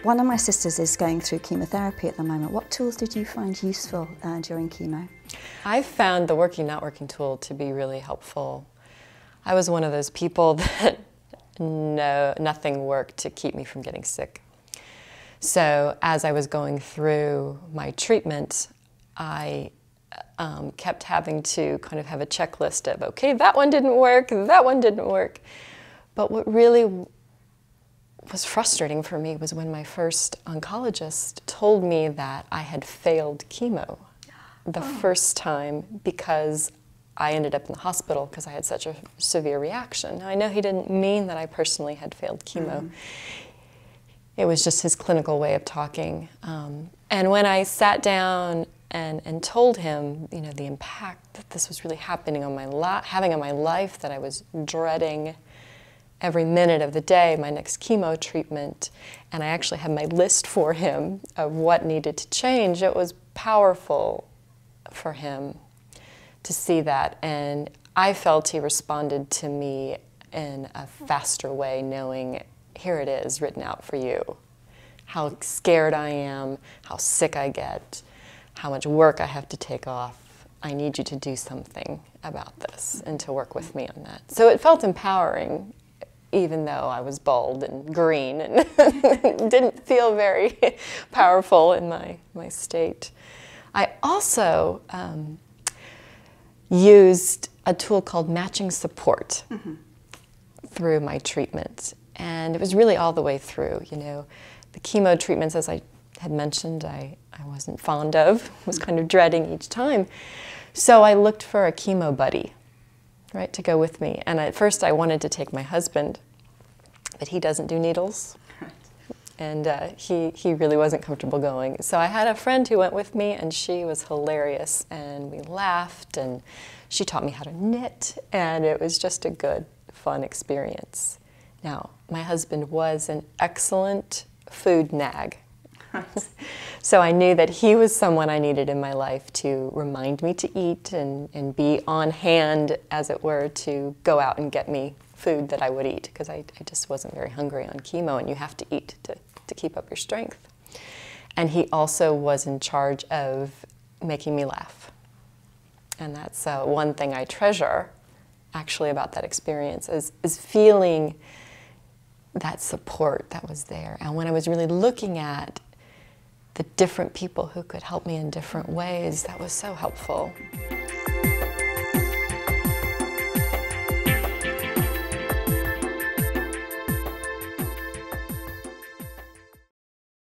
One of my sisters is going through chemotherapy at the moment. What tools did you find useful during chemo? I found the working, not working tool to be really helpful. I was one of those people that nothing worked to keep me from getting sick. So as I was going through my treatment, I kept having to kind of have a checklist of, okay, that one didn't work, that one didn't work. But what really was frustrating for me was when my first oncologist told me that I had failed chemo the first time because I ended up in the hospital because I had such a severe reaction. Now, I know he didn't mean that I personally had failed chemo. It was just his clinical way of talking. And when I sat down and told him, you know, the impact that this was really happening on my having on my life, that I was dreading every minute of the day, my next chemo treatment, and I actually had my list for him of what needed to change, it was powerful for him to see that. And I felt he responded to me in a faster way, knowing, here it is written out for you. How scared I am, how sick I get, how much work I have to take off. I need you to do something about this and to work with me on that. So it felt empowering, even though I was bald and green and didn't feel very powerful in my state. I also used a tool called matching support through my treatment. And it was really all the way through, you know. The chemo treatments, as I had mentioned, I wasn't fond of, was kind of dreading each time. So I looked for a chemo buddy, right, to go with me. And at first I wanted to take my husband, but he doesn't do needles. And he really wasn't comfortable going. So I had a friend who went with me, and she was hilarious. And we laughed, and she taught me how to knit, and it was just a good, fun experience. Now, my husband was an excellent food nag. So I knew that he was someone I needed in my life to remind me to eat and be on hand, as it were, to go out and get me food that I would eat, because I just wasn't very hungry on chemo, and you have to eat to keep up your strength. And he also was in charge of making me laugh. And that's one thing I treasure, actually, about that experience, is feeling that support that was there. And when I was really looking at the different people who could help me in different ways, that was so helpful.